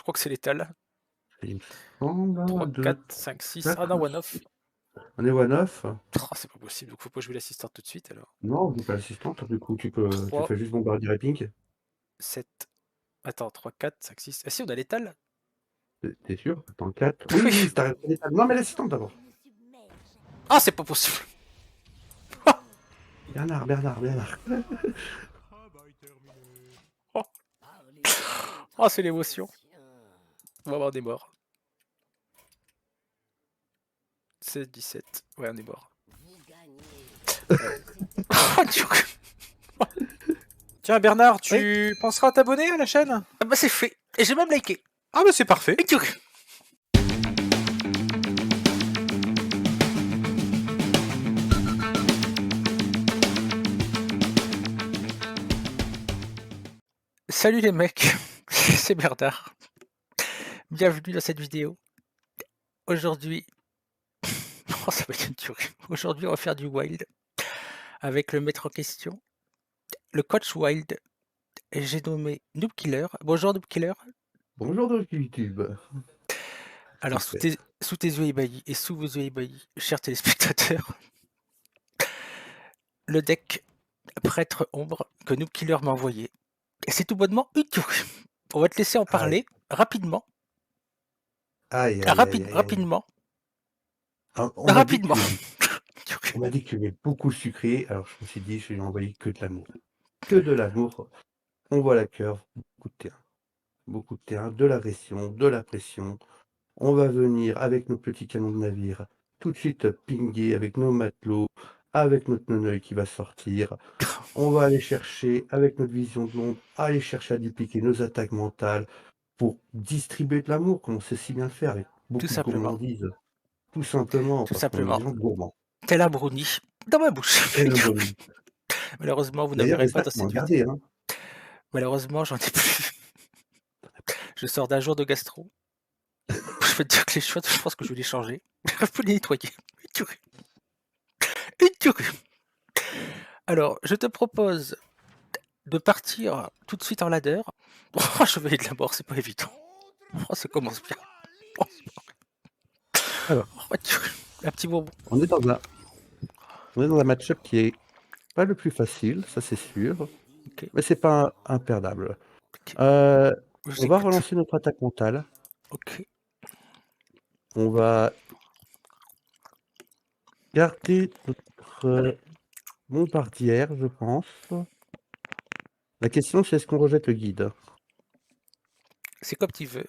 crois que c'est létal. Il me semble, 3, 2, 4, 5, 6. Ah 4. non, one off. On est one off. Oh, c'est pas possible, donc faut pas jouer l'assistante tout de suite alors. Non, on joue pas l'assistante, du coup, tu 3, fais juste bombardier et ping. 7. Attends, 3, 4, 5, 6. Ah si, on a létal? Tu es sûr? Attends, 4. Oui, Oui. oui, tu as non, mais l'assistante d'abord. Ah, c'est pas possible. Bernard, Bernard, Bernard. Oh, oh, c'est l'émotion. On va avoir des morts. 16, 17. Ouais, on est mort. Tiens Bernard, Oui. tu penseras à t'abonner à la chaîne? Ah bah c'est fait. Et j'ai même liké. Ah bah c'est parfait. Salut les mecs, c'est Bernard. Bienvenue dans cette vidéo. Aujourd'hui, oh, ça va être une tuerie. Aujourd'hui, on va faire du wild avec le maître en question, le coach wild. Et j'ai nommé Noob Killer. Bonjour Noob Killer. Bonjour de YouTube. Alors sous tes yeux ébahis et sous vos yeux ébahis, chers téléspectateurs, le deck Prêtre Ombre que Noob Killer m'a envoyé. Et c'est tout bonnement une tuerie. On va te laisser en parler rapidement. Aïe, aïe, aïe, aïe, aïe. Rapidement. On m'a dit Rapidement. on m'a dit que tu aimais beaucoup sucré, alors je me suis dit, je vais lui envoyer que de l'amour. Que de l'amour. On voit la curve, beaucoup de terrain, de l'agression, de la pression. On va venir avec nos petits canons de navire, tout de suite pinguer avec nos matelots, avec notre noneuil qui va sortir. On va aller chercher, avec notre vision de l'ombre, aller chercher à dupliquer nos attaques mentales pour distribuer de l'amour, comme on sait si bien le faire, avec Tout beaucoup de simplement. gourmandise. Tout simplement, Tout parce qu'on est des simplement. gens gourmands. Tel un brownie dans ma bouche. Et le brownie. Malheureusement, vous n'en D'ailleurs, verrez pas j'espère dans qu'ils vont cette regarder, vidéo. hein. Malheureusement, j'en ai plus. Je sors d'un jour de gastro. Je peux te dire que les chiottes, je pense que je vais les changer. Je peux les nettoyer. Une tuerie. Alors, je te propose de partir tout de suite en ladder. Oh, chevalier de la mort, c'est pas évident. Oh, ça commence bien. Oh, Alors, oh, un petit bonbon. on est dans un match-up qui est pas le plus facile, ça c'est sûr, Ok, mais c'est pas imperdable. ok. On va J'écoute. relancer notre attaque mentale. Ok. On va garder notre bombardière, je pense. La question, c'est est-ce qu'on rejette le guide? C'est comme tu veux.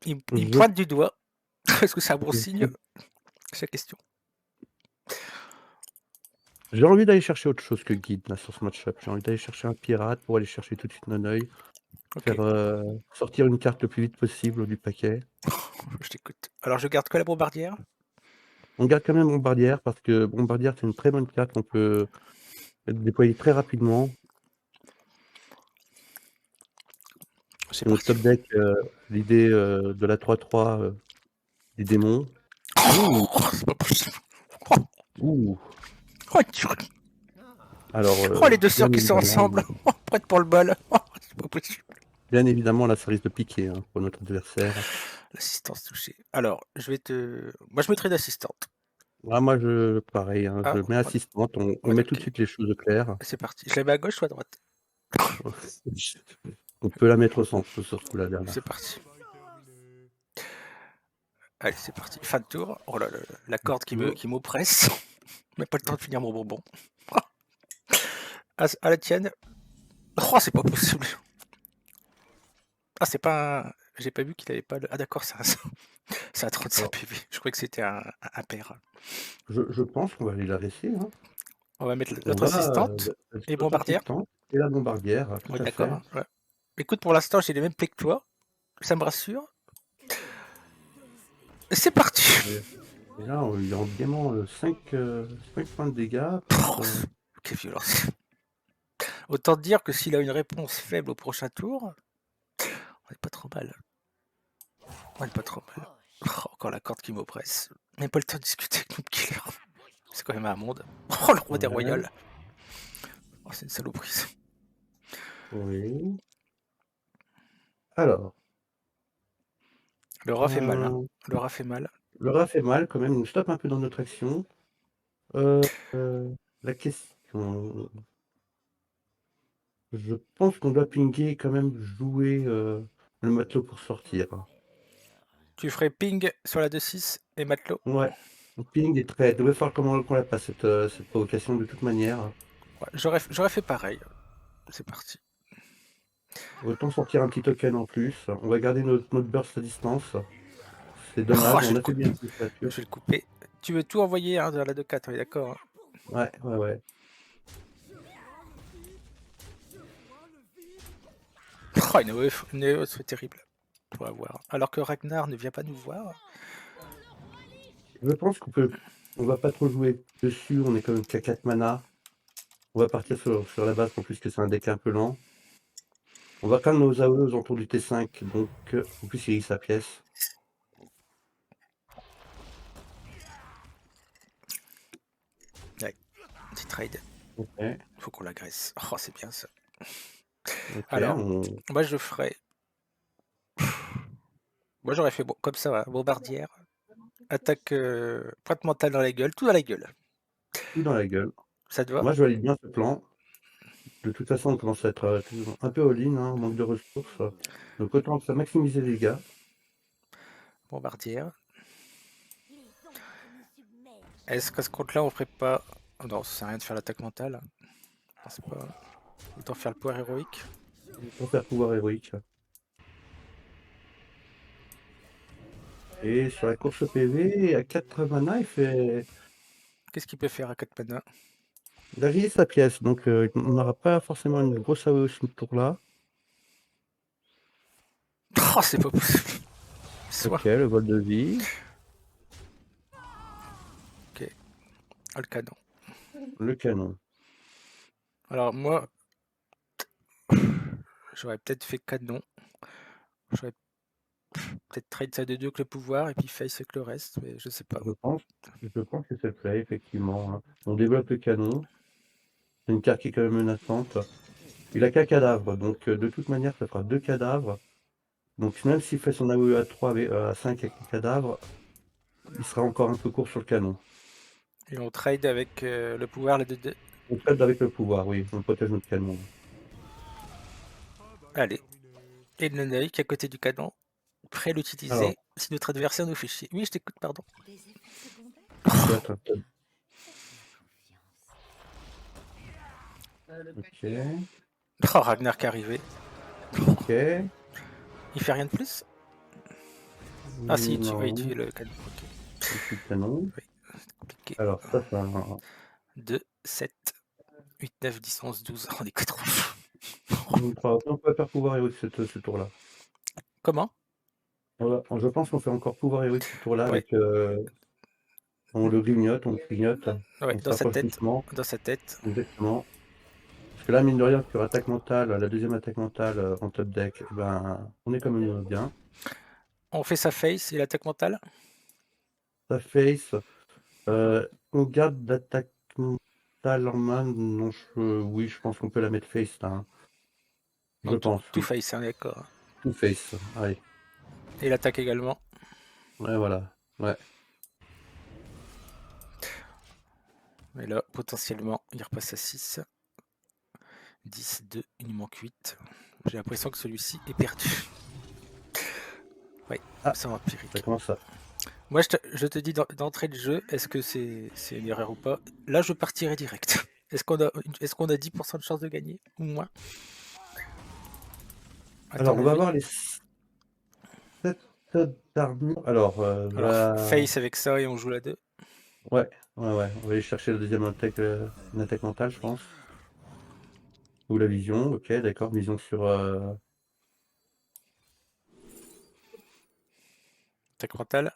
Il me Je pointe du doigt. Est-ce que c'est un bon signe? je C'est la question. j'ai envie d'aller chercher autre chose que guide, là, sur ce match-up. J'ai envie d'aller chercher un pirate pour aller chercher tout de suite Noneuil, Ok, faire, sortir une carte le plus vite possible du paquet. je t'écoute. Alors, je garde que la bombardière. On garde quand même bombardière parce que bombardière, c'est une très bonne carte qu'on peut déployer très rapidement. C'est Notre parti. top deck, l'idée, de la 3-3, des démons. Ouh! Oh, c'est pas possible. Oh, Ouh! oh, tuerie. Alors, Oh, les deux sœurs qui sont évidemment, ensemble. Oh, prête pour le bal. Oh, c'est pas possible. bien évidemment, là, ça risque de piquer, hein, pour notre adversaire. L'assistance touchée. Alors, je vais te. Moi, je mettrai d'assistante. Ah, moi, pareil, hein, Ah, je mets assistante, on ouais, met tout de ok. suite les choses au clair. C'est parti. Je la mets à gauche ou à droite? On peut la mettre au centre, surtout la C'est dernière. parti. Allez, c'est parti. Fin de tour. Oh là là, la corde qui m'oppresse. Même pas le temps de finir mon bonbon. À la tienne. Oh, c'est pas possible. Ah, c'est pas un. J'ai pas vu qu'il avait pas le. Ah, d'accord, c'est un 35 Alors, PV. Je croyais que c'était un pair. je pense qu'on va aller la laisser, hein. On va mettre On notre va, assistante et notre bombardière. assistante et la bombardière, tout Oui, à fait. d'accord. Ouais. Écoute, pour l'instant, j'ai les mêmes plaies que toi. Ça me rassure. C'est parti. Et là, il en gaiement 5 points de dégâts, Oh, plus, quelle violence. Autant te dire que s'il a une réponse faible au prochain tour, on est pas trop mal. On est pas trop mal. Oh, encore la corde qui m'oppresse. Même pas le temps de discuter avec notre killer. C'est quand même un monde. Oh, le roi des ouais, royales. Oh, c'est une saloperie. oui. Alors, Le rat fait mal, hein. Euh, Le rat fait mal. le rat fait mal quand même, il nous stoppe un peu dans notre action. Euh, la question... Je pense qu'on doit pinguer quand même jouer le matelot pour sortir. Tu ferais ping sur la 2-6 et matelot. Ouais. On ping est très... Il devrait falloir qu'on la passe cette provocation de toute manière. Ouais, j'aurais fait pareil. C'est parti. Autant sortir un petit token en plus. On va garder notre burst à distance. C'est Oh, dommage, je vais on le a fait couper. bien cette Je créature. vais le couper. Tu veux tout envoyer hein, dans la 2-4, on est d'accord hein. Ouais, ouais, ouais. Oh, une EOS, c'est terrible. On va voir. Alors que Ragnar ne vient pas nous voir. Je pense on va pas trop jouer dessus, on est quand même qu'à 4 mana. On va partir sur la base, en plus que c'est un deck un peu lent. On va quand même nos AOE aux alentours du T5, donc en plus il rit sa pièce. Ouais, petit trade. Ok, Faut qu'on l'agresse. Oh, c'est bien ça. ok, Alors, moi je ferais. Moi j'aurais fait comme ça, hein, bombardière. Attaque pointe mentale dans la gueule, tout dans la gueule. tout dans la gueule. Ça te va? Moi je valide bien ce plan. De toute façon, on commence à être un peu all-in, hein, manque de ressources. Donc autant ça maximiser les dégâts. Bombardière. Est-ce qu'à ce compte-là on ferait pas. Oh non, ça sert à rien de faire l'attaque mentale. Non, c'est pas. Autant faire le pouvoir héroïque. Pour faire pouvoir héroïque. Et sur la course PV, à 4 mana, il fait Qu'est-ce qu'il peut faire à 4 mana? d'agir sa pièce. Donc on n'aura pas forcément une grosse AOE ce tour-là. Oh, c'est pas possible. Soit. Ok, le vol de vie. Ok. Ah, le canon. Le canon. Alors moi, j'aurais peut-être fait canon. J'aurais peut-être trade ça de 2 avec le pouvoir et puis face avec le reste, mais je sais pas. Je pense que c'est le play, effectivement, hein. On développe le canon. C'est une carte qui est quand même menaçante. Il a qu'un cadavre, donc de toute manière, ça fera 2 cadavres. Donc même s'il fait son AOE à 3 à 5 avec le cadavre, il sera encore un peu court sur le canon. Et on trade avec le pouvoir, les 2-2. On traite avec le pouvoir, oui, on protège notre canon. Allez. Et le Nunnery qui est à côté du canon. Prêt à Alors, l'utiliser si notre adversaire nous fait chier. Oui, je t'écoute, pardon. ça doit être un peu- Ok, Oh, Ragnar qui est arrivé. ok. Il fait rien de plus? Ah si, Non, oui, tu es le canon. Ok, ici le canon. oui, c'est compliqué. Alors ça, c'est un... 2, 7, 8, 9, 10, 11, 12. On est que trop. On peut faire pouvoir héroïque ce tour-là. Comment? Je pense qu'on fait encore pouvoir héroïque ce tour-là Ouais, avec... on le grignote, ouais, on se dans sa rapproche tête. doucement, Dans sa tête. exactement. Parce que là, mine de rien, sur attaque mentale, la deuxième attaque mentale en top deck, ben, on est quand même bien. On fait sa face et l'attaque mentale. Ça face, on garde l'attaque mentale en main. Non, oui, je pense qu'on peut la mettre face là, hein. Je Donc pense, tout oui. face, hein, d'accord. Tout face, allez. Et l'attaque également. Ouais, voilà. Ouais. Et là, potentiellement, il repasse à 6. 10, 2, il nous manque 8. J'ai l'impression que celui-ci est perdu. Ouais, Ah, ça ça empirique. commence à... Moi, je te dis d'entrée de jeu, est-ce que c'est une erreur ou pas? Là, je partirai direct. Est-ce qu'on a 10% de chance de gagner ou moins? À Alors, ton on va avis? voir les 7 d'armure. Alors, Alors, face avec ça et on joue la 2. ouais, ouais. On va aller chercher la deuxième attaque, une attaque mentale, je pense. Ou la vision, ok, d'accord, vision sur... Attaque mentale.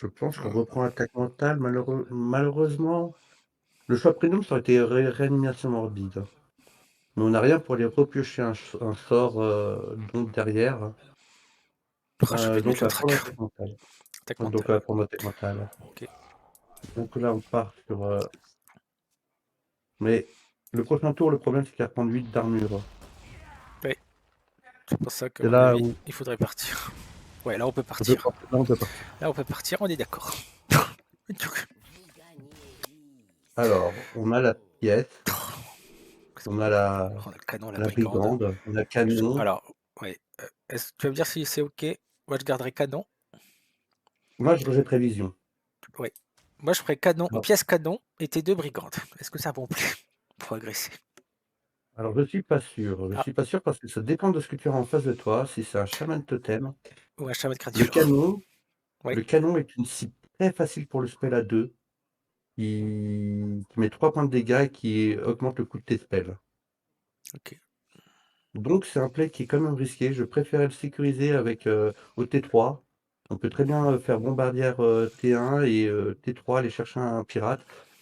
Je pense qu'on reprend attaque mentale, malheureusement. Le choix prénom, ça aurait été réanimation morbide. Mais on n'a rien pour aller repiocher un sort donc derrière. Oh, je vais Donc mettre on le va prendre tracker. attaque mentale. Attaque Donc on mentale. va prendre attaque mentale. Ok. Donc là, on part sur... Mais le prochain tour, le problème, c'est qu'il va prendre 8 d'armure. Ouais. C'est pour ça qu'à C'est mon là avis, où il faudrait partir. Ouais, là on peut on peut partir. partir. Là, on peut partir. Là on peut partir, on est d'accord. Alors, on a la pièce, Qu'est-ce on qu'on a a? On a le canon, la la brigande. brigande, on a le canon. Alors, ouais. Tu vas me dire si c'est ok? Moi je garderai canon. Moi, je rejetterais vision. Ouais. Moi je ferais canon, Alors, pièce canon et tes deux brigandes. Est-ce que ça bon plus pour agresser? alors, je suis pas sûr. Je Ah, suis pas sûr parce que ça dépend de ce que tu as en face de toi. Si c'est un chaman totem, ou un chaman de le créature. canon, Ouais, le canon est une cible très facile pour le spell à 2, qui met 3 points de dégâts et qui augmente le coût de tes spells. ok. Donc c'est un play qui est quand même risqué. Je préférais le sécuriser avec au T3. On peut très bien faire bombardière T1 et T3 aller chercher un pirate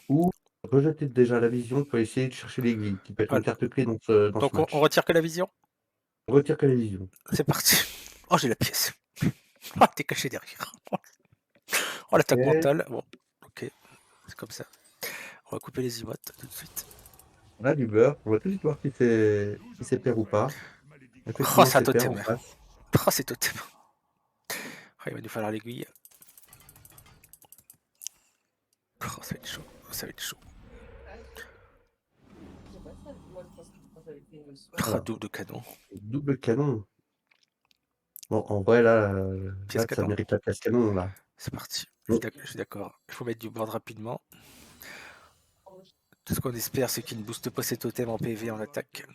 ou rejeter déjà la vision pour essayer de chercher l'aiguille, qui peut être une Voilà. carte clé dans ce Donc on match. retire que la vision? On retire que la vision. C'est parti. Oh, j'ai la pièce. Ah, t'es caché derrière. Oh, l'attaque Ok. mentale. Bon, ok, c'est comme ça. On va couper les emotes tout de suite. On a du beurre. On va tout de suite voir si c'est pair ou pas. Oh, Effectivement, c'est un c'est pair en totem. face. Oh, c'est totem. Oh, il va nous falloir l'aiguille. Oh, ça va être chaud. Ça va être chaud. Oh, Alors, double de canon. double canon. Bon, en vrai, là, Pièce ça canon. mérite la pièce canon, là. C'est parti. Bon, Je suis d'accord. Il faut mettre du board rapidement. Tout ce qu'on espère, c'est qu'il ne booste pas ses totems en PV en attaque.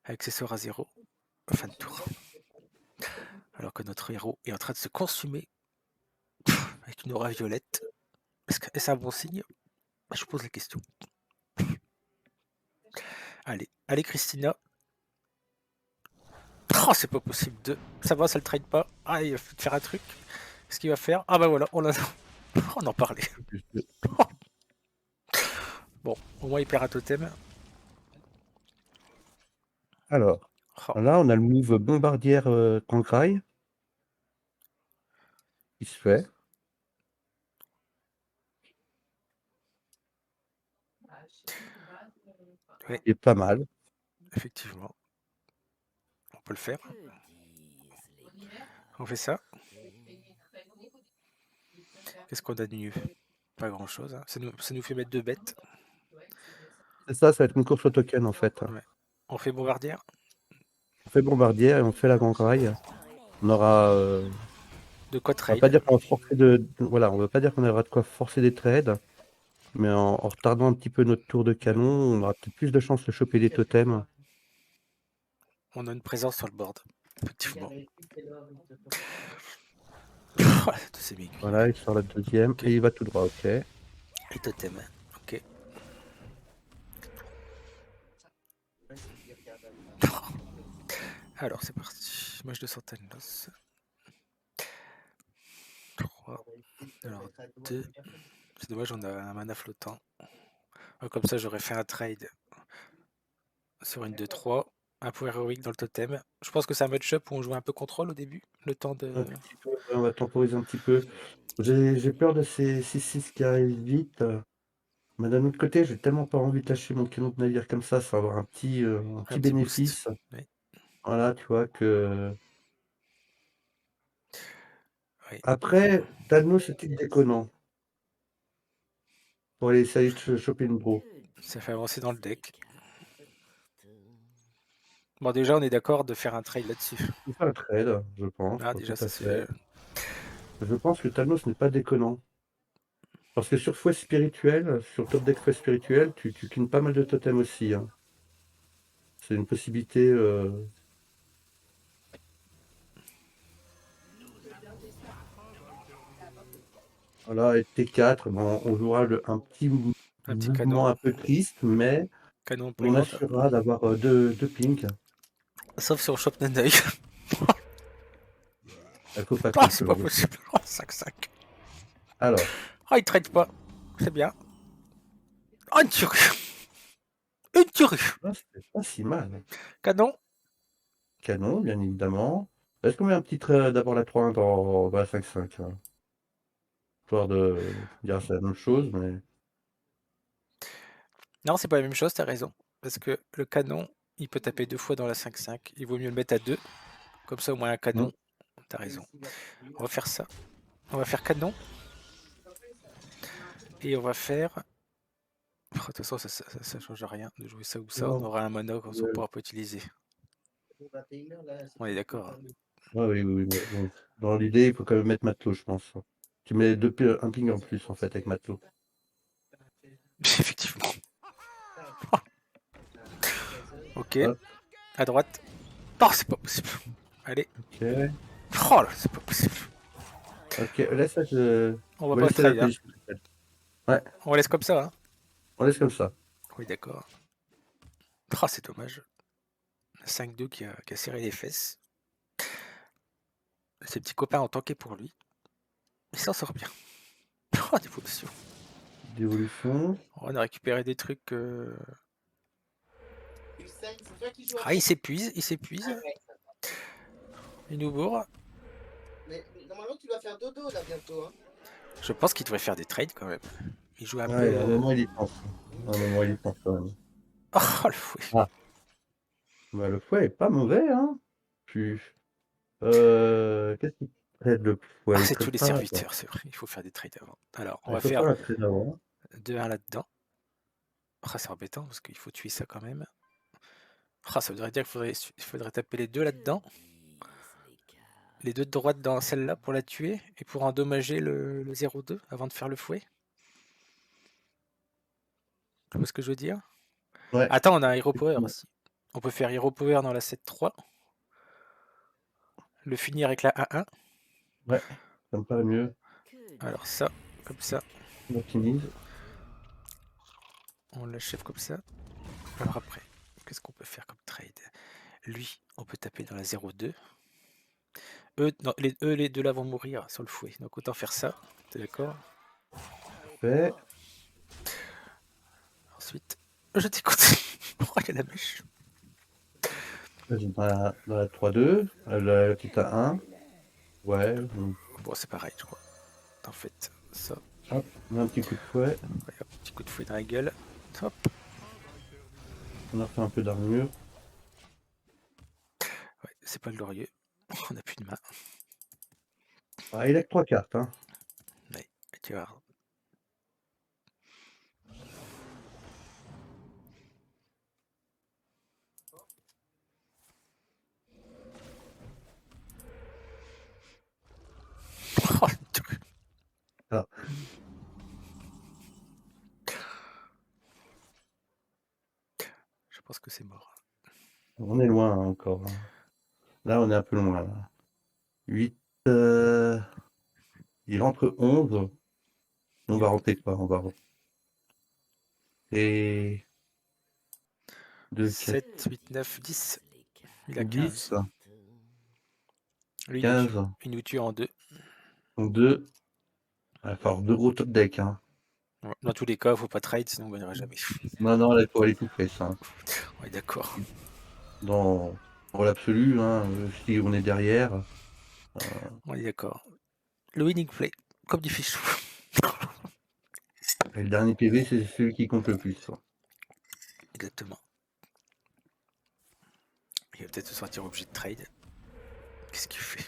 Accessoire à 0. Fin de tour. Alors que notre héros est en train de se consumer avec une aura violette. Est-ce un bon signe? Je pose la question. Allez, allez Christina. Oh, c'est pas possible de. Ça va, ça le trade pas. Ah, il va faire un truc. Qu'est-ce qu'il va faire? Ah bah voilà, on en parlait. Bon, au moins il perd un totem. alors, Oh, là, on a le move bombardière Kankraï qui se fait. ouais, Qui est pas mal. effectivement. On peut le faire. On fait ça. Qu'est-ce qu'on a de mieux? Pas grand chose. Hein. Ça nous fait mettre 2 bêtes. C'est ça, ça va être une course au token en fait. Ouais. On fait bombardière. On fait bombardière et on fait la Kankraï. On aura. De quoi On va pas trade? dire qu'on va forcer voilà, on va pas dire qu'on aura de quoi forcer des trades, mais en retardant un petit peu notre tour de canon, on aura peut-être plus de chances de choper des totems. On a une présence sur le board. Effectivement. Oh, la deuxième aiguille. Voilà, il sort la deuxième Ok. et il va tout droit, ok. Et totem. Ok. Alors c'est parti. Match de Santanos. 3. Alors 2. C'est dommage, on a un mana flottant. Comme ça, j'aurais fait un trade sur une 2-3. Un pouvoir héroïque dans le totem. Je pense que c'est un match-up où on joue un peu contrôle au début. Le temps de. Un petit peu, ouais, on va temporiser un petit peu. J'ai peur de ces 6-6 qui arrivent vite. Mais d'un autre côté, j'ai tellement pas envie de lâcher mon canon de navire comme ça va avoir un petit Un petit boost. bénéfice. Oui. Voilà, tu vois que. Oui. Après, Thanos c'était déconnant. Pour aller essayer de choper une bro. Ça fait avancer dans le deck. Bon, déjà, on est d'accord de faire un trade là-dessus. On fait un trade, je pense, Ah, tout déjà, à ça se fait. fait. Je pense que Thanos n'est pas déconnant. Parce que sur fouet spirituel, sur top deck fouet spirituel, tu cleans pas mal de totems aussi. Hein. C'est une possibilité. Voilà, et T4, bon, on jouera un petit Un petit mouvement canon. un peu triste, mais Canon on brigande. assurera d'avoir deux pink. Sauf si on chope Nandeuil. Il faut pas Ah, clean c'est ce pas genre de truc. possible. Oh, 5-5. Alors, Ah, il trade pas. C'est bien. Oh, une tuerie. Une tuerie. c'est pas si mal. Canon. Canon, bien évidemment. Est-ce qu'on met un petit trait d'abord la 3-1 dans la 5-5 hein. Histoire de dire c'est la même chose, mais. Non, c'est pas la même chose, t'as raison. Parce que le canon, il peut taper 2 fois dans la 5-5. Il vaut mieux le mettre à 2. Comme ça, au moins un canon. T'as raison. On va faire ça. On va faire canon. Et on va faire... De toute façon, ça change rien de jouer ça ou ça. On Non. aura un mana qu'on ne pourra pas utiliser. On est d'accord. Hein. Ouais, oui. Bon. Dans l'idée, il faut quand même mettre matelot, je pense. Tu mets un ping en plus, en fait, avec matelot. Effectivement. Ok. Hop. À droite. Oh, c'est pas possible. Allez. Ok. Oh là, c'est pas possible. Ok, laisse ça. On va va pas laisser la trade. Hein. position. Ouais, On laisse comme ça. Hein. on laisse comme ça. Oui, d'accord. Oh, c'est dommage. 5-2 qui a serré les fesses. Ses petits copains ont tanké pour lui. Il s'en sort bien. Oh, d'évolution. D'évolution. On a récupéré des trucs. Ah, il s'épuise. Il nous bourre. Mais normalement, tu dois faire dodo là bientôt. Hein. Je pense qu'il devrait faire des trades quand même. Il joue un Ouais, peu. à un moment, il y pense. À un moment, il y pense quand même. Oh, le fouet. Ah. Bah, le fouet est pas mauvais, hein. Qu'est-ce qu'il traite le fouet? Ah, Il c'est traite tous les pas, serviteurs, c'est vrai. Il faut faire des trades avant. Alors, on va il faut faire pas la traiter avant. 2-1 là-dedans. Ah, c'est embêtant parce qu'il faut tuer ça quand même. Ah, ça voudrait dire qu'il faudrait taper les deux là-dedans. Les deux de droite dans celle-là pour la tuer et pour endommager le 0-2 avant de faire le fouet. Tu vois ce que je veux dire? Ouais. Attends, on a un Hero Power aussi. On peut faire Hero Power dans la 7-3. Le finir avec la 1-1. Ouais, ça me paraît mieux. Alors ça, comme ça. On optimise. On l'achève comme ça. Alors après, qu'est-ce qu'on peut faire comme trade? Lui, on peut taper dans la 0-2. Eux, non, les deux là vont mourir sur le fouet. Donc autant faire ça. T'es d'accord? Fait. Ensuite, je t'écoute. Pourquoi il y a la mèche? Dans la 3-2. La petite A1. Ouais. Bon, c'est pareil, je crois. En fait, ça. Hop, on a un petit coup de fouet. Ouais, hop, petit coup de fouet dans la gueule. Hop. On a refait un peu d'armure. Ouais, c'est pas glorieux. On n'a plus de main. Ah, il a que 3 cartes, hein. Ouais, tu vois. Oh, le truc. Ah. Je pense que c'est mort. On est loin hein, encore. Hein. Là, on est un peu loin. Là. 8. Il rentre 11. On va rentrer quoi? On va rentrer. Et 2, 7, 8, 9, 10. Il a 10. 15. Lui, 15. Il nous tue en 2. Donc 2. Il va falloir 2 gros top deck. Hein. Dans tous les cas, faut pas trade, sinon on gagnera jamais. Non, là, il faut aller tout près. Ça. Ouais, d'accord. Dans l'absolu, hein, si on est derrière. On est d'accord. Le winning play, comme dit Fichou. Et le dernier PV, c'est celui qui compte le plus. Hein. Exactement. Il va peut-être se sentir obligé de trade. Qu'est-ce qu'il fait?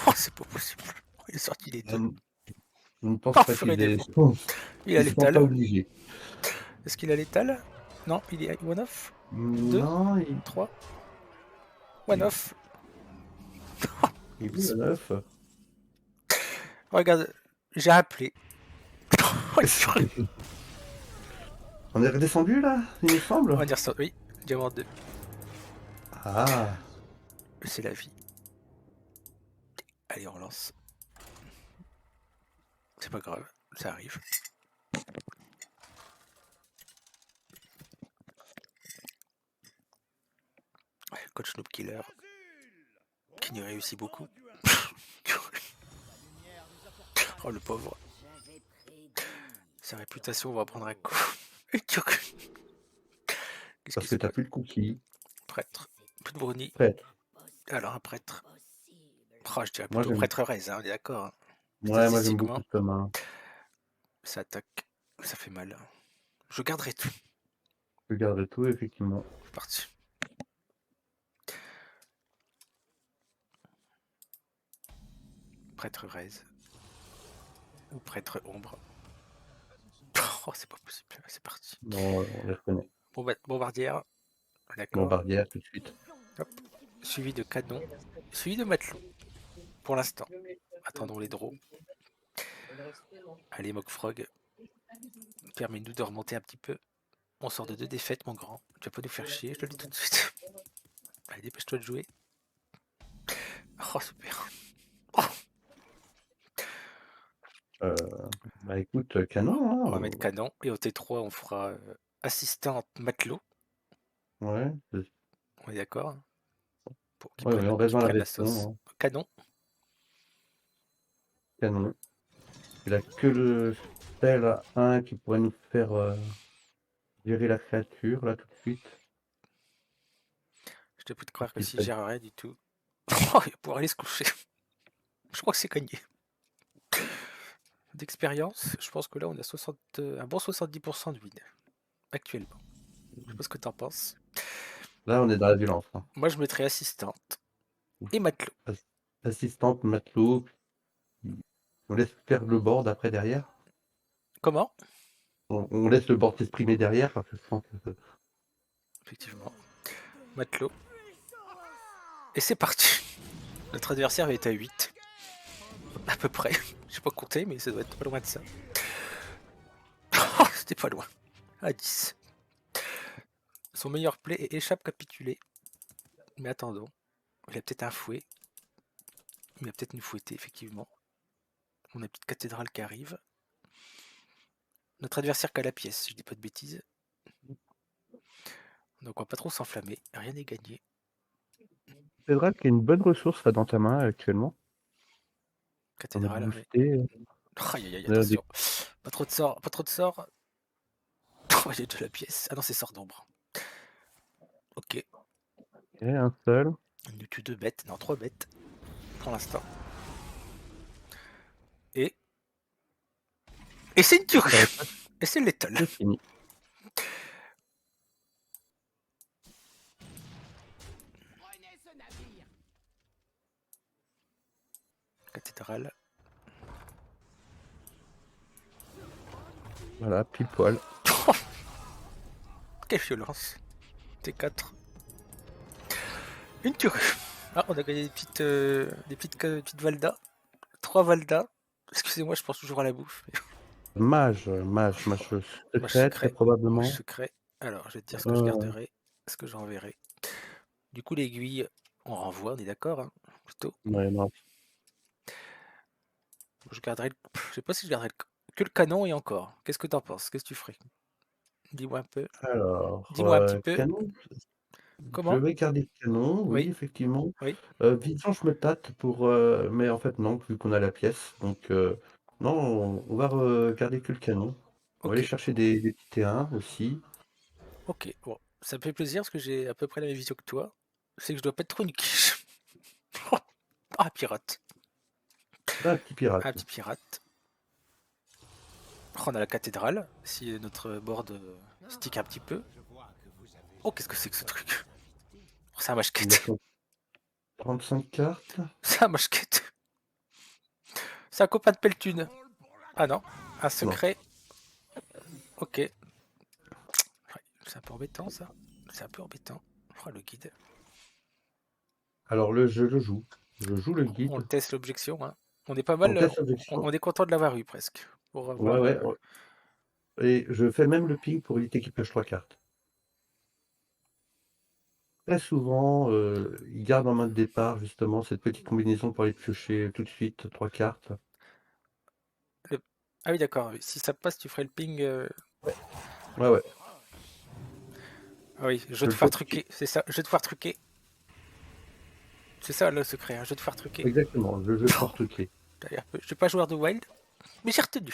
Oh, c'est pas possible. Il est sorti les deux. Je ne pense Oh, pas furie qu'il des est. vents. Il a Ils sont pas l'étal. obligés. Est-ce qu'il a l'étal? Non, il est one-off. 2, Non, 3. One-off. Il est 9. Regarde, j'ai appelé. On est redescendu là, il me semble. On va dire ça, oui. Diamant 2. Ah, C'est la vie. Allez, on relance. C'est pas grave, ça arrive. Ouais, coach Noob Killer. Qui nous réussit beaucoup. Oh le pauvre. Sa réputation va prendre un coup. parce que t'as plus de cookies. Prêtre. Plus de brownie. Prêtre. Alors un prêtre. Oh, je dirais Moi, plutôt j'aime- prêtre-raise, hein, on est d'accord. Hein. Ouais, moi j'aime Statistiquement, beaucoup ce main. ça attaque. Ça fait mal. Je garderai tout. Je garde tout, effectivement. C'est parti. prêtre Raise. Ou prêtre Ombre. Oh, c'est pas possible, c'est parti. Non, on les reconnaît. Bombardière, d'accord. Bombardière tout de suite. Hop. Suivi de canon, suivi de matelot. Pour l'instant. Attendons les draws. Allez, Mockfrog. Permets-nous de remonter un petit peu. On sort de 2 défaites, mon grand. Tu vas pas nous faire chier, je te le dis tout de suite. Allez, dépêche-toi de jouer. Oh, super. Bah écoute, canon, hein. On va mettre canon. Et au T3, on fera assistante matelot. Ouais, On est d'accord? ouais, on reste dans la région. Hein. Canon. Canon. Il a que le spell 1 qui pourrait nous faire gérer la créature, là, tout de suite. Je te peux te croire que s'il gère rien du tout, oh, il va pouvoir aller se coucher. Je crois que c'est gagné. D'expérience, je pense que là, on a un bon 70% de win actuellement. Je sais pas ce que t'en penses. Là, on est dans la violence. Hein. Moi, je mettrais assistante et matelot. Assistante, matelot. On laisse faire le board après derrière. Comment? On laisse le board s'exprimer derrière parce que je pense que... Effectivement. Matelot. Et c'est parti. Notre adversaire est à 8. À peu près. Je sais pas compter, mais ça doit être pas loin de ça. Oh, c'était pas loin. À 10. Son meilleur play est échappe capitulé. Mais attendons. Il a peut-être un fouet. Il va peut-être nous fouetter, effectivement. On a une petite cathédrale qui arrive. Notre adversaire qui a la pièce, si je dis pas de bêtises. Donc on va pas trop s'enflammer. Rien n'est gagné. Cathédrale qui est une bonne ressource là dans ta main actuellement. Cathédrale, oui. Aïe aïe aïe, attention. Pas trop de sorts, pas trop de sorts. Oh, il y a de la pièce. Ah non, c'est sort d'ombre. Ok. Et un seul. Il nous tue 2 bêtes, non 3 bêtes. Pour l'instant. Et c'est une tuerie. Et c'est létal. C'est fini. Cathédrale. Voilà, pile poil. Quelle violence. T4. Une tuerie. Ah, on a gagné des petites Valda. 3 Valda. Excusez-moi, je pense toujours à la bouffe. Mage secret, très probablement. Mage secret. Alors, je vais te dire ce que je garderai, ce que j'enverrai. Du coup, l'aiguille, on renvoie, on est d'accord, hein, plutôt. Ouais, non. Je garderai, je sais pas si je garderai que le canon et encore. Qu'est-ce que t'en penses? Qu'est-ce que tu ferais? Dis-moi un peu. Alors, dis-moi un petit peu. Canon. Comment? Je vais garder le canon, oui, effectivement. Oui. Vision, je me tâte pour... mais en fait, non, vu qu'on a la pièce. Donc, non, on va garder que le canon. On va aller chercher des petits T1 aussi. Ok, bon, ça me fait plaisir parce que j'ai à peu près la même vision que toi. C'est que je dois pas être trop une quiche. Ah, pirate. Un petit pirate. Un petit pirate. Oh, on a la cathédrale, si notre board stick un petit peu. Oh, qu'est-ce que c'est que ce truc? Oh, c'est un machquette. 35 cartes. C'est un machquette. C'est un copain de Peltune. Ah non, un secret. Non. Ok. C'est un peu embêtant ça. C'est un peu embêtant. Oh, le guide. Alors je le joue. Je joue le guide. On teste l'objection. Hein. On est pas mal. On est content de l'avoir eu presque. Pour avoir, ouais. Et je fais même le ping pour éviter qu'il pioche 3 cartes. Très souvent, il garde en main de départ justement cette petite combinaison pour aller piocher tout de suite 3 cartes. Ah oui, d'accord. Si ça passe, tu ferais le ping. Ouais. Ah oui, je vais te faire truquer. C'est ça, je vais te faire truquer. C'est ça le secret, je vais te faire truquer. Exactement, je vais te faire truquer. Je suis pas joueur de Wild, mais j'ai retenu.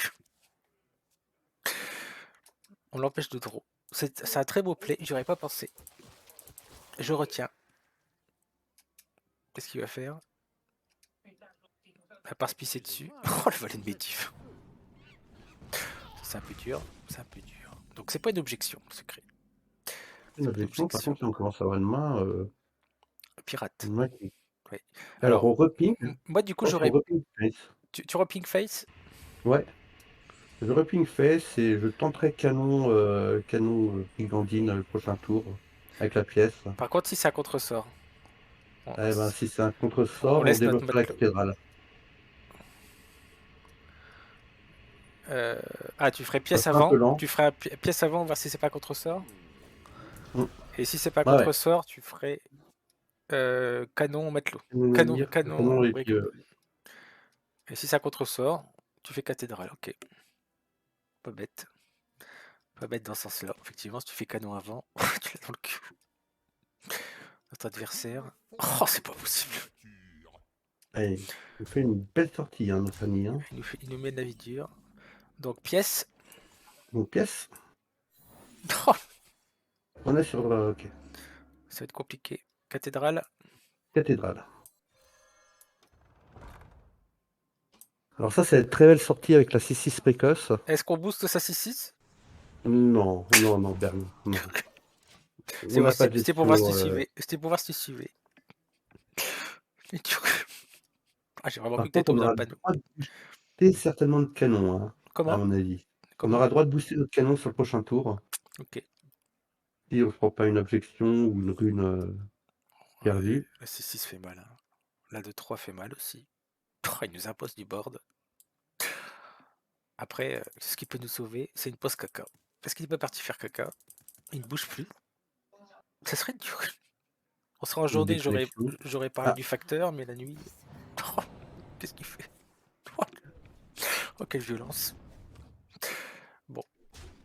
On l'empêche de draw. C'est un très beau play, j'y aurais pas pensé. Je retiens. Qu'est-ce qu'il va faire? À part se pisser dessus. Oh, le valet de Médivh. C'est un peu dur. Donc c'est pas une objection, secret. Une objection, par contre, si on commence à avoir une main... pirate. Une main qui Oui. Alors, Alors, on reping. moi, du coup, Je pense qu'on j'aurais. reping face. Tu reping face? Ouais. Je reping face et je tenterai canon brigandine le prochain tour avec la pièce. Par contre, si c'est un contre-sort, Eh ben, si c'est un on contresort, on laisse notre débloquera la matelot. cathédrale. Tu ferais Ça pièce sera un peu avant. lent. Tu ferais pièce avant, voir si c'est pas contre-sort. Mm. Et si c'est pas Ah ouais. contre-sort, tu ferais canon matelot. Canon Canon, navire, canon et puis, brigand. Et si c'est un contre-sort, tu fais cathédrale. Ok. Pas bête. Pas bête dans ce sens-là. Effectivement, si tu fais canon avant, tu l'as dans le cul. Notre adversaire. Oh, c'est pas possible. allez, il fait une belle sortie, hein, notre ami. Hein. Il nous met de la vie dure. Donc, pièce. Donc, pièce. Oh, On est sur ok. ça va être compliqué. Cathédrale. Cathédrale. Alors ça, c'est une très belle sortie avec la 6-6 précoce. Est-ce qu'on booste sa 6-6? Non, Berne, non. C'est On n'a pas de C'était pour voir si tu gestion. suivais. C'était pour voir si tu suivais. Ah, j'ai vraiment Par cru que t'étais contre, on tombé dans aura le le panneau. droit de booster certainement notre canon, hein, à Comment? mon avis. On Comment? aura le droit de booster notre canon sur le prochain tour. Ok. Si on ne prend pas une objection ou une rune perdue. La 6-6 fait mal. Hein. La 2-3 fait mal aussi. Oh, il nous impose du board. Après, ce qui peut nous sauver, c'est une pause caca. Parce qu'il n'est pas parti faire caca. Il ne bouge plus. Ça serait dur. On sera en Une journée, déconnexion. j'aurais parlé Ah. du facteur, mais la nuit. Oh, qu'est-ce qu'il fait? Oh, quelle violence. Bon,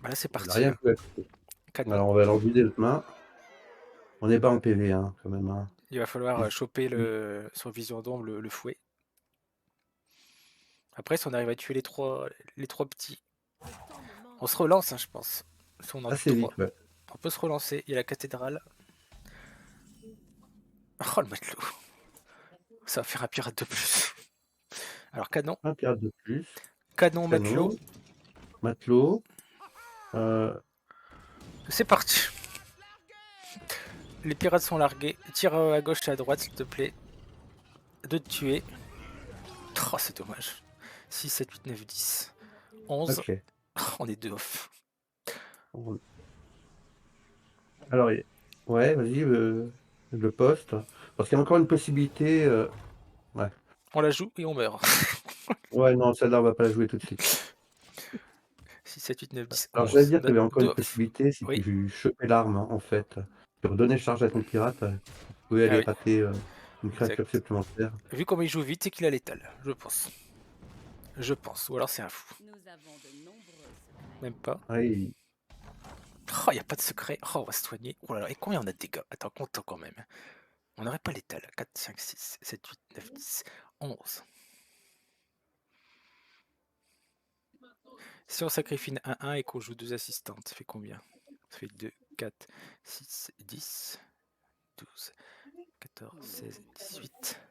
bah là c'est Il n'a parti. rien Hein. pu à côté. Canon. Alors on va leur vider notre main. On n'est pas en PV hein, quand même. Hein. Il va falloir choper sur Vision d'ombre le fouet. Après, si on arrive à tuer les trois petits, on se relance, hein, je pense. Si on en tue Assez 3. vite, ouais. On peut se relancer. Il y a la cathédrale. Oh, le matelot. Ça va faire un pirate de plus. Alors, canon. Un pirate de plus. Canon, matelot. Matelot. C'est parti. Les pirates sont largués. Tire à gauche et à droite, s'il te plaît. 2 de tuer. Oh, c'est dommage. 6, 7, 8, 9, 10. 11. Ok. Oh, on est 2 off. Alors, ouais, vas-y, le poste. Parce qu'il y a encore une possibilité. Ouais. On la joue et on meurt. Ouais, non, celle-là, on va pas la jouer tout de suite. 6, 7, 8, 9, 10, 11. Alors, j'allais dire qu'il y avait encore une Off. possibilité si Oui. tu chopais l'arme, hein, en fait. Tu redonnais charge à ton pirate, tu pouvais aller oui. rater une créature Exact. supplémentaire. Vu comme il joue vite, c'est qu'il a l'étal, je pense. Je pense. Ou alors c'est un fou. Même pas. Ouais, Oh, y a pas de secret. Oh, on va se soigner. Oh là là, et combien on a de dégâts? Attends, comptons quand même. On n'aurait pas l'étal. 4, 5, 6, 7, 8, 9, 10, 11. Si on sacrifie un 1 et qu'on joue 2 assistantes, ça fait combien? Ça fait 2, 4, 6, 10, 12, 14, 16, 18,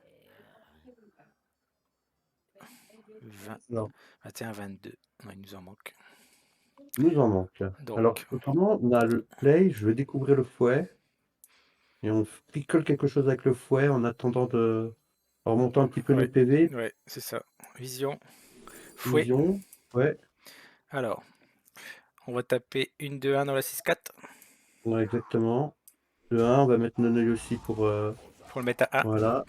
20, non. 21, 22. Non, il nous en manque. Il nous en manque. Donc. Alors, autrement, on a le play, je vais découvrir le fouet. Et on picole quelque chose avec le fouet en attendant de. En remontant un petit peu nos PV. Ouais, c'est ça. Vision. Fouet. Vision. Ouais. Alors, on va taper une 2-1 dans la 6-4. Ouais, exactement. Le 1, on va mettre non œil aussi pour. Pour le mettre à 1. Voilà.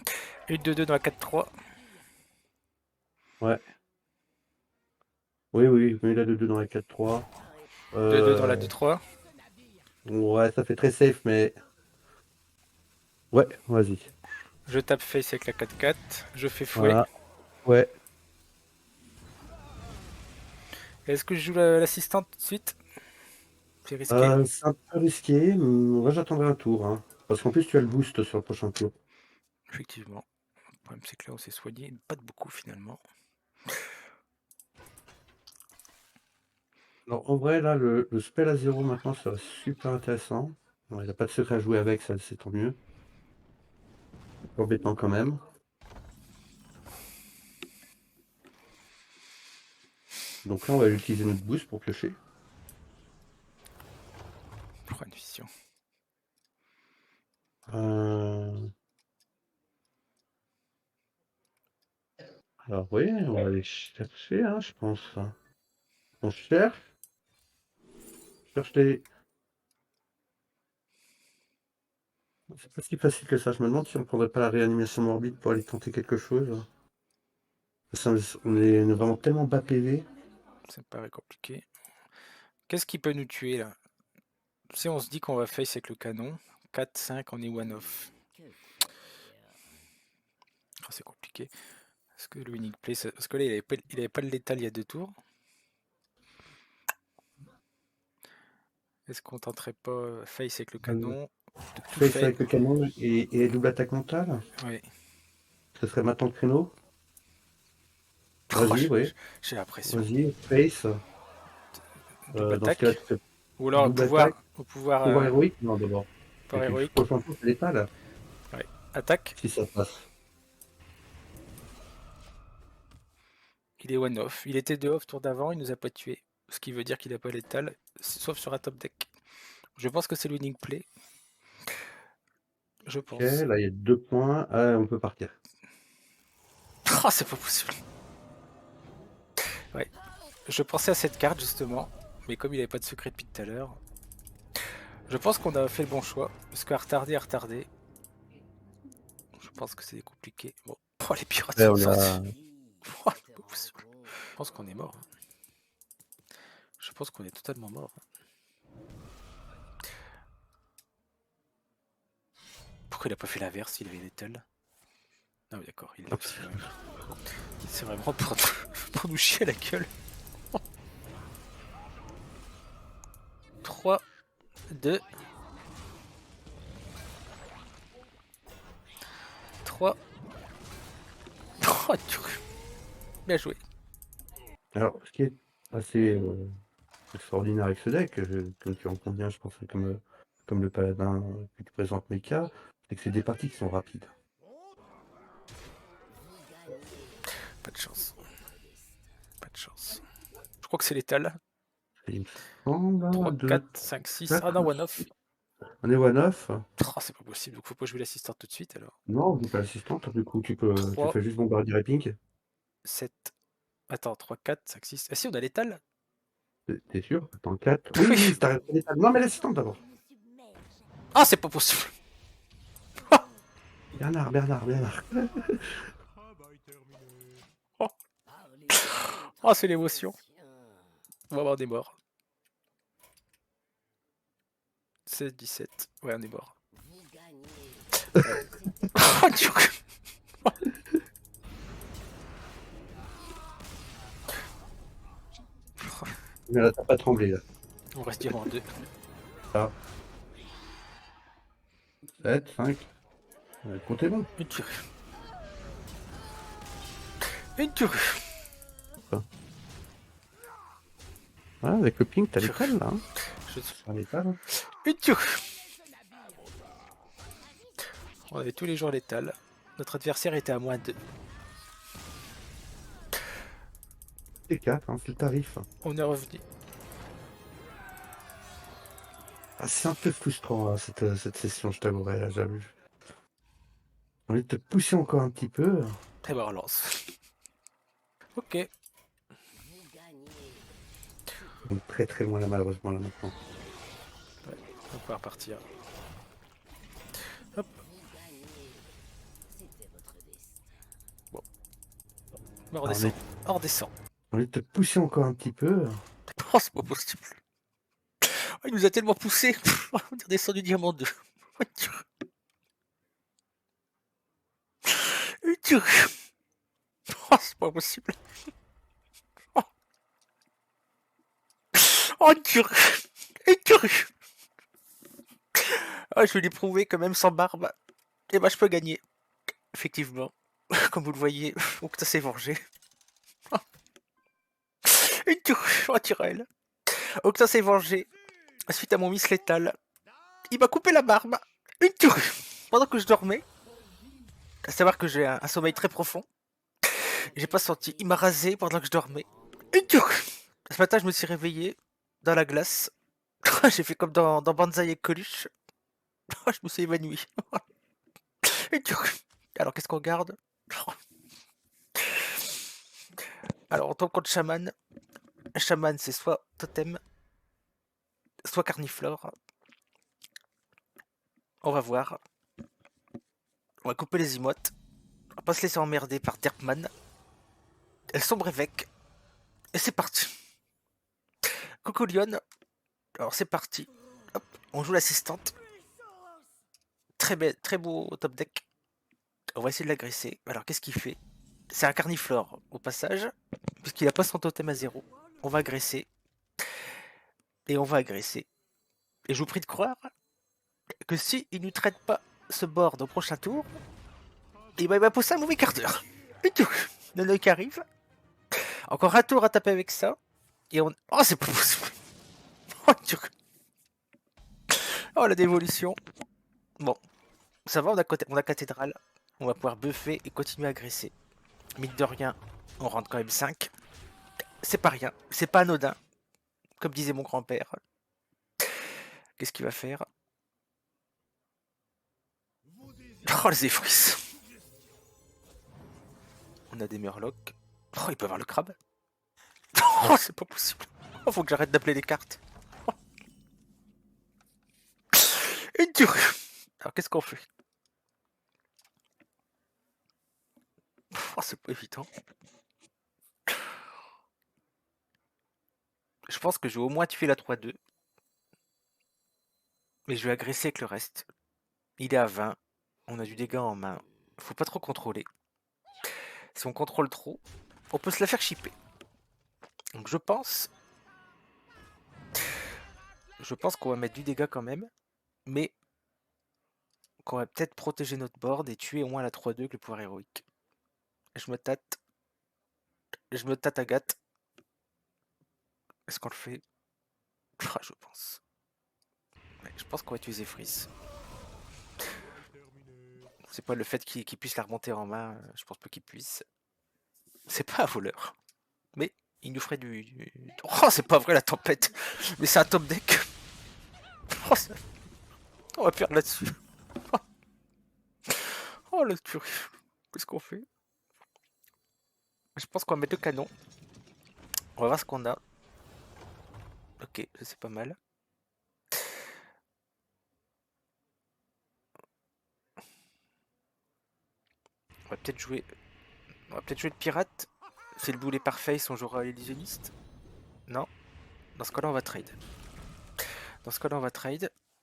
Une 2-2 dans la 4-3. Ouais. Oui, mais il a le 2 dans la 4-3. 2-2 dans la 2-3. Ouais, ça fait très safe, mais. Ouais, vas-y. Je tape face avec la 4-4. Je fais fouet. Voilà. Ouais. Est-ce que je joue l'assistante tout de suite? C'est risqué. C'est un peu risqué. Moi, j'attendrai un tour. Hein. Parce qu'en plus, tu as le boost sur le prochain tour. Effectivement. Le problème, c'est que là, on s'est soigné. Pas de beaucoup, finalement. Alors, en vrai, là, le spell à 0 maintenant serait super intéressant. Bon, il n'a pas de secret à jouer avec, ça, c'est tant mieux. Embêtant quand même. Donc là, on va utiliser notre boost pour piocher. Pour une vision. Alors oui, on va aller chercher, hein, je pense. On cherche les... C'est pas si facile que ça. Je me demande si on prendrait pas la réanimation morbide pour aller tenter quelque chose. On est vraiment tellement bas PV. Ça me paraît compliqué. Qu'est-ce qui peut nous tuer là? Si on se dit qu'on va face avec le canon, 4, 5, on est one off. Ah, c'est compliqué. Est-ce que le winning play, parce que là il avait pas le létal il y a 2 tours. Est-ce qu'on tenterait pas face avec le canon de tout Face faire? avec le canon et double attaque mentale. Oui. Ce serait maintenant le créneau. Oh, Vas-y, oui. j'ai l'impression. Vas-y, face. Double Dans ce attaque. cas-là, tu fais Ou alors double attaque. pouvoir Pouvoir héroïque. Non, d'abord. pouvoir Et puis, héroïque. prochain tour, c'est létal. Ouais. Attaque. Si ça passe. Il est one off. Il était 2 off tour d'avant, il nous a pas tué. Ce qui veut dire qu'il a pas létal, sauf sur un top deck. Je pense que c'est le winning play. Je pense. Ok, là, il y a 2 points. Ah, on peut partir. Oh, c'est pas possible. Ouais. Je pensais à cette carte justement, mais comme il avait pas de secret depuis tout à l'heure, je pense qu'on a fait le bon choix. Parce qu'à retarder, je pense que c'est compliqué. Bon, oh, les pirates Ouais, sont on a... sortis. Oh, c'est pas possible. Je pense qu'on est mort. Je pense qu'on est totalement mort. Pourquoi il a pas fait l'inverse? Il avait l'étal. Ah oui, d'accord, il l'a aussi quand même. C'est vraiment pour nous chier à la gueule. 3, 2, 3. Oh, bien joué. Alors, ce qui est assez extraordinaire avec ce deck, comme tu en conviens, je pense, comme le paladin que tu présentes Mecha, c'est que c'est des parties qui sont rapides. Pas de chance. Pas de chance. Je crois que c'est létal. Il me semble, 3, 2, 4, 5, 6. Ah 4. non, one off. On est one-off. Oh, c'est pas possible, donc faut pas jouer l'assistant tout de suite alors. Non, on joue pas l'assistante, du coup, tu 3, fais juste bombardier et ping. 7. Attends, 3, 4, 5, 6. Ah si, on a létal. T'es sûr? Attends, 4. Oui, oui, t'arrêtes pas l'étal. Non, mais l'assistante d'abord. Ah, c'est pas possible. Bernard. Oh, c'est l'émotion. On va avoir des morts. 16, 17. Ouais, on est mort. Oh, Dieu. Mais là, t'as pas tremblé, là. On reste diamant 2. 7, 5. Comptez bon. Une tuerie. Une tuerie. Voilà, avec le ping, t'as l'étal, là. Hein. Je... T'as l'étal. Une tuerie. On avait tous les jours létal. Notre adversaire était à moins 2. C'est 4, hein, c'est le tarif. On est revenu. Ah, c'est un peu frustrant, hein, cette session, je t'avouerai, là, j'avoue. J'ai envie de te pousser encore un petit peu. Et ben on lance. Ok. On est très très loin là, malheureusement, là, maintenant. Ouais, on va repartir. Hop. Bon. On redescend. On redescend. J'ai envie de te pousser encore un petit peu. Oh, c'est pas possible. Oh, il nous a tellement poussé. On est redescendu diamant 2. Oh, c'est pas possible. Oh, dur. Ah, je vais lui prouver que même sans barbe, eh ben, je peux gagner. Effectivement. Comme vous le voyez, Octa s'est vengé. Oh, Tyrell. Octa s'est vengé. Suite à mon miss létal. Il m'a coupé la barbe. Une tuerie. Pendant que je dormais. À savoir que j'ai un sommeil très profond. J'ai pas senti. Il m'a rasé pendant que je dormais. Une tuerie. Ce matin, je me suis réveillé dans la glace. J'ai fait comme dans Banzai et Coluche. Je me suis évanoui. Une tuerie. Alors, qu'est-ce qu'on garde? Alors, on tombe contre Shaman. Shaman, c'est soit totem, soit carniflore. On va voir. On va couper les emotes. On va pas se laisser emmerder par Derpman. Elle sombre évêque. Et c'est parti. Coucou Lyon. Alors c'est parti. Hop, on joue l'assistante. Très beau top deck. On va essayer de l'agresser. Alors qu'est-ce qu'il fait? C'est un carniflore au passage. Puisqu'il a pas son totem à 0. On va agresser. Et on va agresser. Et je vous prie de croire que si il ne traite pas ce board au prochain tour, il va pousser un mauvais quart d'heure. Et tout. Nonoï qui arrive. Encore un tour à taper avec ça. Et on... Oh, c'est pas possible. Oh, Dieu. Oh, la dévolution. Bon. Ça va, on a cathédrale. On va pouvoir buffer et continuer à agresser. Mine de rien, on rentre quand même 5. C'est pas rien. C'est pas anodin. Comme disait mon grand-père. Qu'est-ce qu'il va faire? Oh, les effris. On a des murlocs. Oh, il peut avoir le crabe. Oh, c'est pas possible. Oh, faut que j'arrête d'appeler les cartes. Oh. Une dure. Alors, qu'est-ce qu'on fait? Oh, c'est pas évident. Je pense que je vais au moins tuer la 3-2. Mais je vais agresser avec le reste. Il est à 20. On a du dégât en main. Faut pas trop contrôler. Si on contrôle trop, on peut se la faire chipper. Donc je pense qu'on va mettre du dégât quand même. Mais qu'on va peut-être protéger notre board et tuer au moins la 3-2 avec le pouvoir héroïque. Je me tâte. Je me tâte à gâte. Est-ce qu'on le fait? Ah, je pense. Ouais, je pense qu'on va tuer Zephyris. C'est pas le fait qu'il puisse la remonter en main. Je pense pas qu'il puisse. C'est pas un voleur. Mais il nous ferait du... Oh, c'est pas vrai la tempête. Mais c'est un top deck. Oh, on va perdre là-dessus. Oh, la tuerie. Qu'est-ce qu'on fait? Je pense qu'on va mettre le canon. On va voir ce qu'on a. Ok, c'est pas mal. On va peut-être jouer... le pirate. C'est le boulet parfait, on jouera l'illusionniste. Non. Dans ce cas-là, on va trade.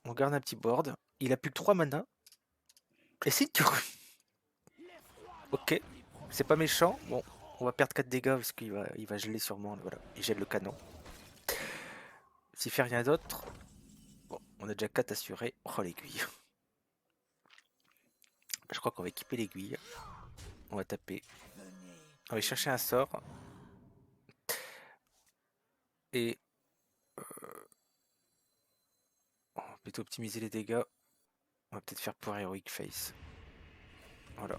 On garde un petit board. Il a plus que 3 mana. Et c'est dur. Ok. C'est pas méchant. Bon, on va perdre 4 dégâts parce qu'il va geler sûrement. Voilà, il gèle le canon. S'il fait rien d'autre. Bon, on a déjà 4 assurés. Oh, l'aiguille. Je crois qu'on va équiper l'aiguille. On va taper. On va chercher un sort. Et... on va plutôt optimiser les dégâts. On va peut-être faire pour Heroic Face. Voilà.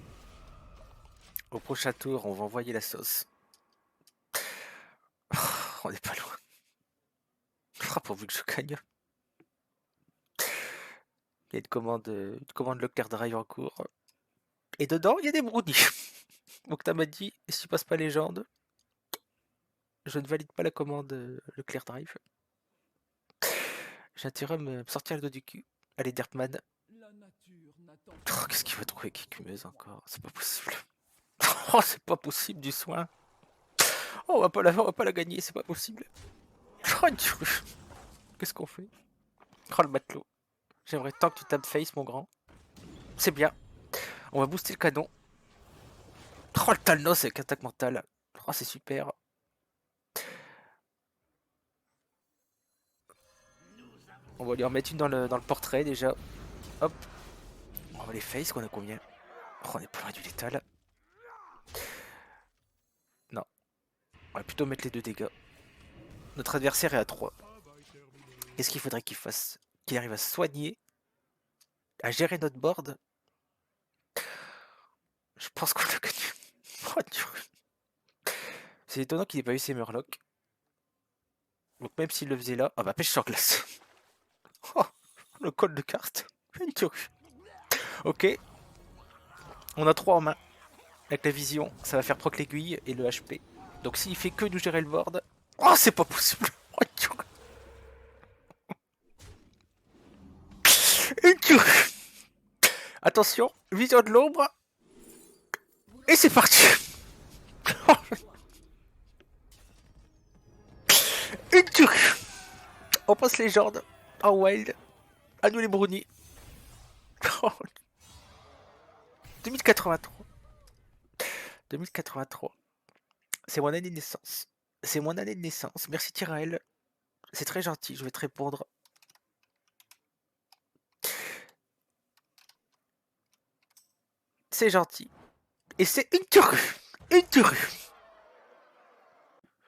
Au prochain tour, on va envoyer la sauce. On n'est pas loin. Pourvu que je gagne. Il y a une commande Leclerc Drive en cours. Et dedans, il y a des brownies. Donc t'as m'a dit, si tu passes pas légende, je ne valide pas la commande Leclerc Drive. J'ai intérêt à me sortir le dos du cul. Allez, Derpman. Oh, qu'est-ce qu'il va trouver avec écumeuse encore? C'est pas possible. Oh, c'est pas possible du soin. Oh, on va pas la gagner, c'est pas possible. Oh, qu'est-ce qu'on fait? Oh, le matelot. J'aimerais tant que tu tapes face, mon grand. C'est bien. On va booster le canon. Oh, le Talnos avec attaque mentale. Oh, c'est super. On va lui en mettre une dans le portrait déjà. Hop. On va les face, qu'on a combien? Oh, on est pas loin du létal. Non. On va plutôt mettre les 2 dégâts. Notre adversaire est à 3. Qu'est-ce qu'il faudrait qu'il fasse? Qu'il arrive à se soigner, à gérer notre board. Je pense qu'on a gagné. Oh, c'est étonnant qu'il n'ait pas eu ses murlocs. Donc même s'il le faisait là... Ah bah pêche sur glace. Oh, le code de carte. Ok. On a 3 en main. Avec la vision, ça va faire proc l'aiguille et le HP. Donc s'il fait que nous gérer le board... Oh, c'est pas possible. Oh, une tuerie. Attention, vision de l'ombre. Et c'est parti. Une tuerie. On passe légende. En wild. À nous les brownies. 2083. 2083. C'est mon année de naissance. C'est mon année de naissance. Merci Tyrael. C'est très gentil, je vais te répondre. C'est gentil. Et c'est une tuerie. Une tuerie.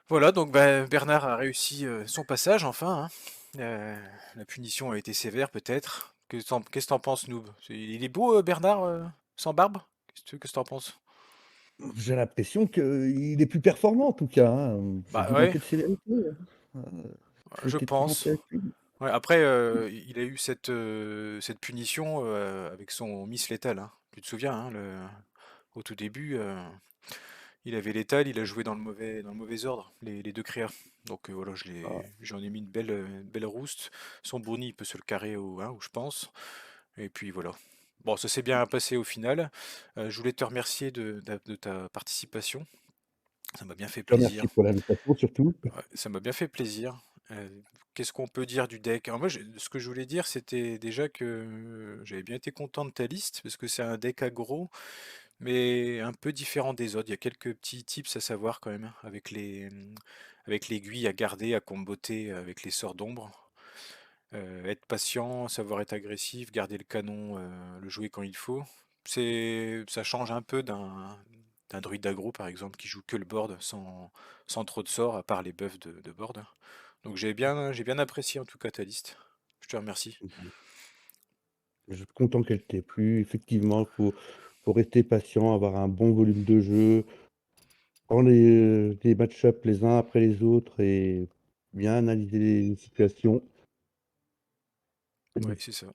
Voilà, donc bah, Bernard a réussi son passage, enfin. Hein. La punition a été sévère, peut-être. Qu'est-ce que t'en penses, Noob? Il est beau, Bernard, sans barbe? Qu'est-ce que t'en penses? J'ai l'impression qu'il est plus performant en tout cas, hein. C'est Bah du ouais, manquer de célérité, hein. je J'étais très pense. gentil avec lui. Ouais, après, il a eu cette punition avec son Miss Létal. Hein. Tu te souviens, hein, au tout début, il avait Létal, il a joué dans le mauvais ordre, les deux créas. Donc voilà, Ah, j'en ai mis une belle rouste. Son brownie, il peut se le carrer où je pense. Et puis voilà. Bon, ça s'est bien passé au final. Je voulais te remercier de ta participation. Ça m'a bien fait je te plaisir. remercie pour l'invitation surtout. Ouais, ça m'a bien fait plaisir. Qu'est-ce qu'on peut dire du deck? Alors moi, ce que je voulais dire, c'était déjà que j'avais bien été content de ta liste, parce que c'est un deck aggro, mais un peu différent des autres. Il y a quelques petits tips à savoir quand même, hein, avec l'aiguille à garder, à comboter avec les sorts d'ombre. Être patient, savoir être agressif, garder le canon, le jouer quand il faut. Ça change un peu d'un druide aggro par exemple qui joue que le board sans trop de sorts à part les buffs de board. Donc j'ai bien apprécié en tout cas ta liste. Je te remercie. Je suis content qu'elle t'ait plu. Effectivement, faut rester patient, avoir un bon volume de jeu, prendre les match-ups les uns après les autres et bien analyser les situations. Ouais, c'est ça.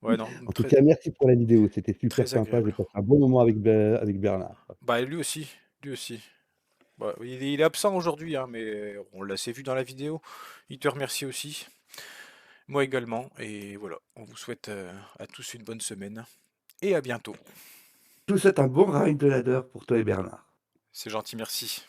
Ouais, non, En tout cas, merci pour la vidéo, c'était super très sympa. J'ai agréable. passé un bon moment avec Bernard. Bah lui aussi, lui aussi. Bah, il est absent aujourd'hui, hein, mais on l'a assez vu dans la vidéo. Il te remercie aussi. Moi également. Et voilà, on vous souhaite à tous une bonne semaine. Et à bientôt. Je te souhaite un bon ride de ladder pour toi et Bernard. C'est gentil, merci.